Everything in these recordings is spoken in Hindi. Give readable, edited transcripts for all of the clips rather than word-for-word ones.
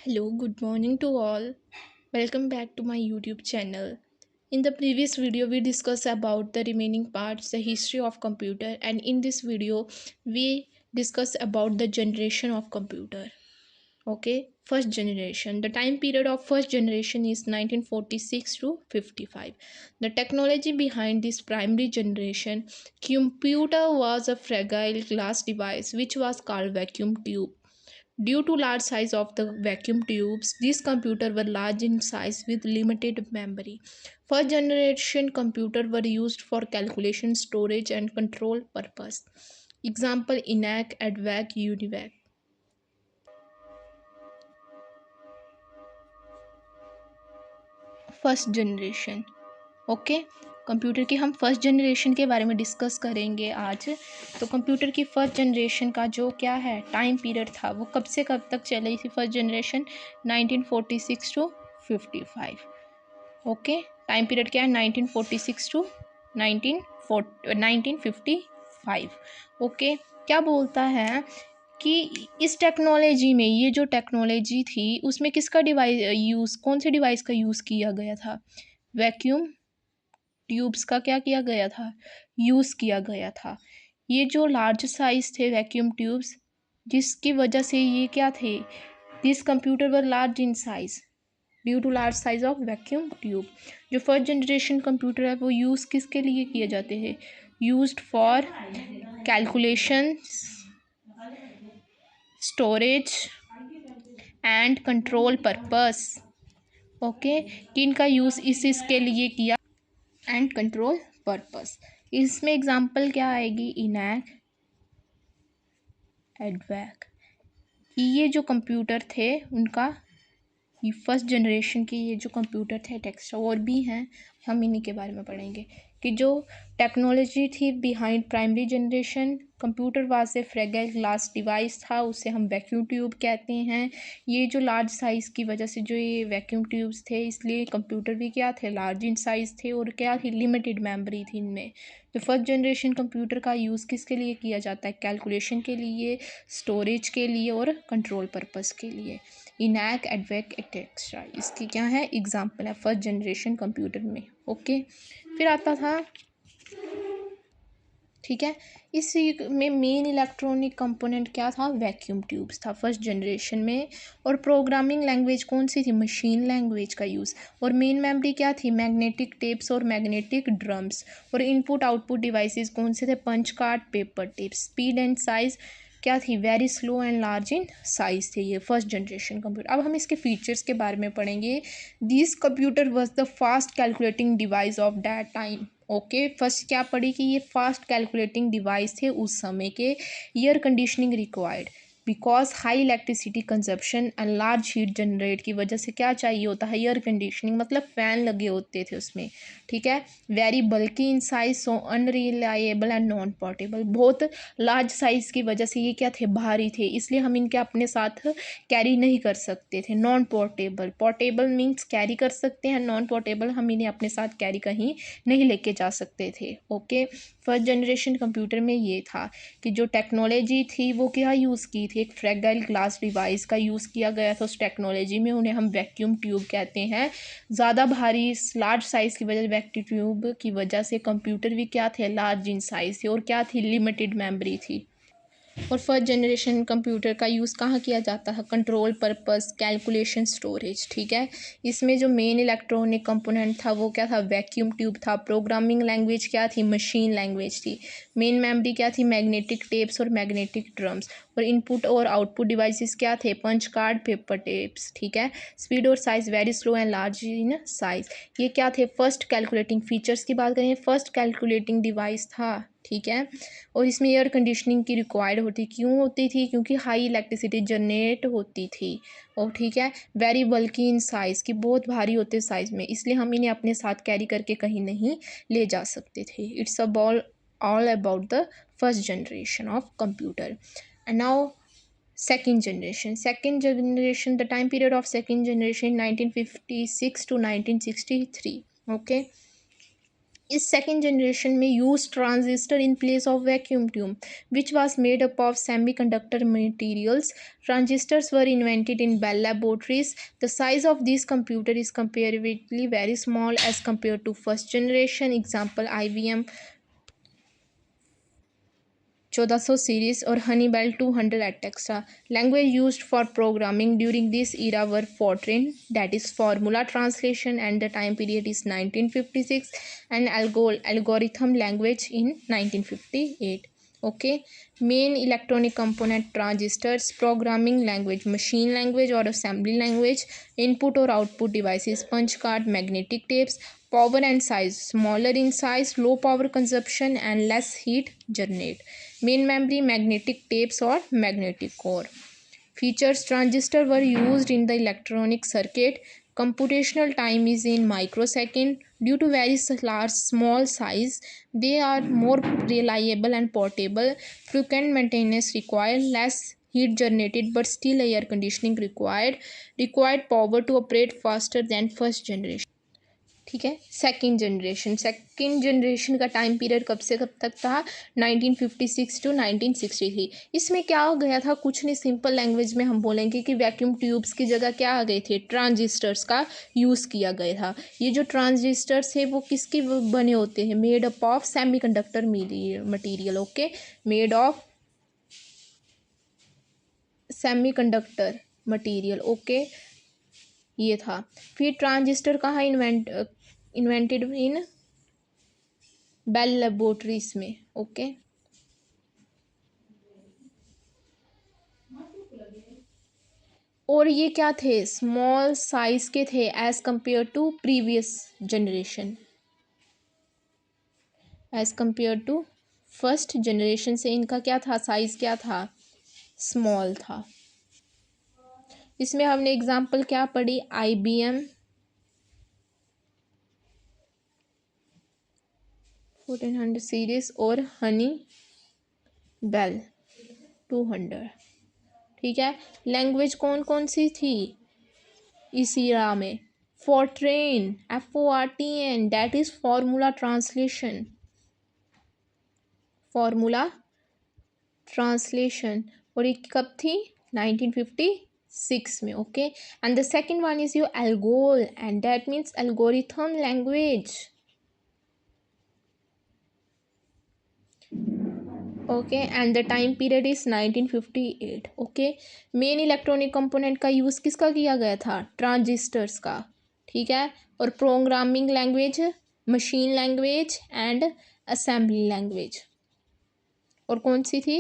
Hello, good morning to all. Welcome back to my YouTube channel. In the previous video, we discussed about the remaining parts, the history of computer, and in this video, we discuss about the generation of computer. Okay, first generation. The time period of first generation is 1946 to 55. The technology behind this primary generation computer was a fragile glass device which was called vacuum tube. Due to large size of the vacuum tubes, these computers were large in size with limited memory. First generation computers were used for calculation, storage, and control purpose. Example: ENIAC, ADVAC, UNIVAC. First generation. Okay, computer की हम फर्स्ट जनरेशन के बारे में डिस्कस करेंगे आज। तो कंप्यूटर की फर्स्ट जनरेशन का जो क्या है टाइम पीरियड था वो कब से कब तक चली थी first generation? 1946 to 55। Okay, time period क्या है? 1946 टू 1955। ओके, क्या बोलता है कि इस टेक्नोलॉजी में, ये जो टेक्नोलॉजी थी उसमें किसका डिवाइस यूज़, कौन से डिवाइस का यूज़ किया गया था? वैक्यूम ट्यूब्स का क्या किया गया था? यूज़ किया गया था। ये जो लार्ज साइज थे वैक्यूम ट्यूब्स, जिसकी वजह से ये क्या थे, this computer were large in size due to large size of vacuum tube. जो फर्स्ट जनरेशन कंप्यूटर है वो यूज़ किसके लिए किए जाते हैं? Used for calculation, storage and control purpose. Okay, किनका यूज़ इसके लिए किया? And control purpose. इसमें एग्जांपल क्या आएगी? ENIAC, EDVAC. ये जो कंप्यूटर थे उनका, ये फर्स्ट जनरेशन के ये जो कंप्यूटर थे टेक्स्ट और भी हैं, हम इन्हीं के बारे में पढ़ेंगे कि जो टेक्नोलॉजी थी behind primary generation computer was a fragile glass device था, उसे हम वैक्यूम ट्यूब कहते हैं। ये जो लार्ज साइज़ की वजह से जो ये वैक्यूम ट्यूब्स थे, इसलिए कंप्यूटर भी क्या थे, लार्ज इन साइज़ थे और क्या थी, लिमिटेड मेमोरी थी इनमें। तो फर्स्ट जनरेशन कंप्यूटर का यूज़ किसके लिए किया जाता है? कैलकुलेशन के लिए, स्टोरेज के लिए और कंट्रोल पर्पस के लिए। इनैक, एडवेक, एक्सेट्रा इसकी क्या है? एग्जाम्पल है फर्स्ट जनरेशन कंप्यूटर में। ओके, फिर आता था, ठीक है, इस में मेन इलेक्ट्रॉनिक कंपोनेंट क्या था? वैक्यूम ट्यूब्स था फर्स्ट जनरेशन में। और प्रोग्रामिंग लैंग्वेज कौन सी थी? मशीन लैंग्वेज का यूज़। और मेन मेमोरी क्या थी? मैग्नेटिक टेप्स और मैग्नेटिक ड्रम्स। और इनपुट आउटपुट डिवाइसेस कौन से थे? Punch card, paper tape. Speed and size क्या थी? Very slow and large in size थे ये फर्स्ट जनरेशन कंप्यूटर। अब हम इसके फीचर्स के बारे में पढ़ेंगे। This computer was the fast calculating device of that time. Okay, first क्या पढ़ी कि ये फास्ट कैलकुलेटिंग डिवाइस थे उस समय के। Air conditioning required because high electricity consumption and large heat generate की वजह से क्या चाहिए होता है? एयर कंडीशनिंग, मतलब फ़ैन लगे होते थे उसमें। ठीक है, very bulky in size, so unreliable and non portable. बहुत लार्ज साइज़ की वजह से ये क्या थे? भारी थे, इसलिए हम इनके अपने साथ कैरी नहीं कर सकते थे। Non portable, portable means carry कर सकते हैं, नॉन पोर्टेबल हम इन्हें अपने साथ कैरी कहीं नहीं लेके जा सकते थे। ओके, फर्स्ट जनरेशन कंप्यूटर में ये था कि जो टेक्नोलॉजी थी वो क्या यूज़ की थी? एक फ्रेगाइल ग्लास डिवाइस का यूज़ किया गया था उस टेक्नोलॉजी में, उन्हें हम वैक्यूम ट्यूब कहते हैं। ज़्यादा भारी लार्ज साइज़ की वजह, वैक्यूम ट्यूब की वजह से कंप्यूटर भी क्या थे? लार्ज इन साइज़ थे और क्या थी? लिमिटेड मेमोरी थी। और फर्स्ट जनरेशन कंप्यूटर का यूज़ कहाँ किया जाता है? Control purpose, calculation, storage. ठीक है, इसमें जो मेन इलेक्ट्रॉनिक कंपोनेंट था वो क्या था? वैक्यूम ट्यूब था। प्रोग्रामिंग लैंग्वेज क्या थी? मशीन लैंग्वेज थी। मेन मेमोरी क्या थी? मैग्नेटिक टेप्स और मैग्नेटिक ड्रम्स। और इनपुट और आउटपुट डिवाइसेस क्या थे? Punch card, paper tapes. ठीक है, स्पीड और size very slow and large in size. ये क्या थे? फर्स्ट कैलकुलेटिंग फीचर्स की बात करें, फर्स्ट कैलकुलेटिंग डिवाइस था। ठीक है, और इसमें एयर कंडीशनिंग की रिक्वायर्ड होती, क्यों होती थी? क्योंकि हाई इलेक्ट्रिसिटी जनरेट होती थी। और ठीक है, वेरी बल्कि इन साइज़, की बहुत भारी होते साइज़ में, इसलिए हम इन्हें अपने साथ कैरी करके कहीं नहीं ले जा सकते थे। It's a all about the first generation of computer. And now second generation, the time period of second generation 1956 to 1963. Okay, इस सेकेंड जनरेशन में use transistor in place of vacuum tube which was made up of semiconductor materials. Transistors were invented in Bell laboratories. The size of this computer is comparatively very small as compared to first generation. Example IBM 1400 series or Honeywell 200 etc. Language used for programming during this era were Fortran, that is formula translation, and the time period is 1956, and algorithm language in 1958. Okay, main electronic component transistors, programming language, machine language or assembly language, input or output devices, punch card, magnetic tapes, power and size, smaller in size, low power consumption and less heat generate. Main memory, magnetic tapes or magnetic core. Features: transistor were used in the electronic circuit. Computational time is in microsecond. Due to very large small size, they are more reliable and portable. Frequent maintenance required. Less heat generated but still air conditioning required. Required power to operate faster than first generation. ठीक है। सेकंड जनरेशन का टाइम पीरियड कब से कब तक था? 1956 टू 1963। इसमें क्या हो गया था? कुछ नहीं, सिंपल लैंग्वेज में हम बोलेंगे कि वैक्यूम ट्यूब्स की जगह क्या आ गए थे? ट्रांजिस्टर्स का यूज़ किया गया था। ये जो ट्रांजिस्टर्स है वो किसके बने होते हैं? Made up of semiconductor material. Okay, made of semiconductor material. Okay, ये था। फिर ट्रांजिस्टर कहाँ इन्वेंटेड? इन बेल लेबोरेटरीज में। ओके, और ये क्या थे? स्मॉल साइज के थे as compare to previous generation, as compare to first generation से इनका क्या था? साइज क्या था? स्मॉल था। इसमें हमने एग्जांपल क्या पढ़ी? IBM 1400 सीरीज और हनी बेल 200। ठीक है। लैंग्वेज कौन कौन सी थी इस ईरा में? Fortran, FORTN, that is formula translation, formula translation। और ये कब थी? 1956 में। Okay, and the second one is your algol and that means algorithm language। Okay, and the time period is 1958। Okay, main electronic component का यूज़ किसका किया गया था? ट्रांजिस्टर्स का। ठीक है। और programming language, machine language and assembly language. और कौन सी थी?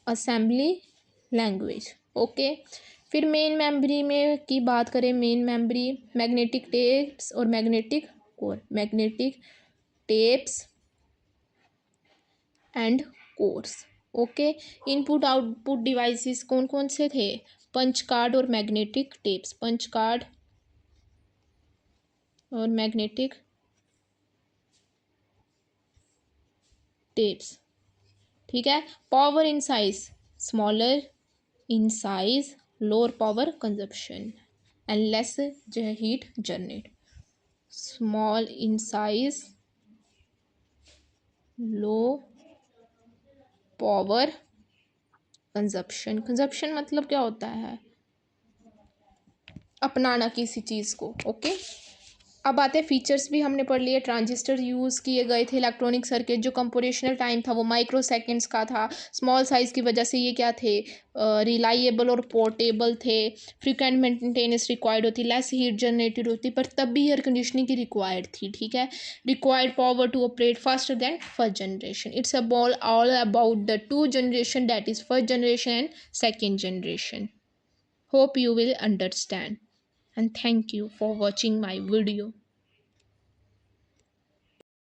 Assembly language. ओके, फिर मेन मेमोरी में की बात करें, मेन मेमोरी मैग्नेटिक टेप्स और magnetic core, magnetic tapes and course. Okay, input output devices कौन कौन से थे? पंच कार्ड और मैग्नेटिक टेप्स, पंच कार्ड और मैग्नेटिक टेप्स। ठीक है। Power in size, smaller in size, lower power consumption and less heat generate. Small in size, low power consumption. Consumption मतलब क्या होता है? अपनाना किसी चीज़ को। ओके, अब आते हैं फीचर्स भी हमने पढ़ लिए। ट्रांजिस्टर यूज़ किए गए थे इलेक्ट्रॉनिक सर्किट। जो कंपोटेशनल टाइम था वो माइक्रो सेकेंड्स का था। स्मॉल साइज़ की वजह से ये क्या थे? रिलायबल और पोर्टेबल थे। फ्रीक्वेंट मेंटेनेंस रिक्वायर्ड होती, लेस हीट जनरेटेड होती, पर तब भी एयर कंडीशनिंग की रिक्वायर्ड थी। ठीक है। Required power to operate faster than first generation. It's all about the two generation, that is first generation and second generation. Hope you will understand, and thank you for watching my video.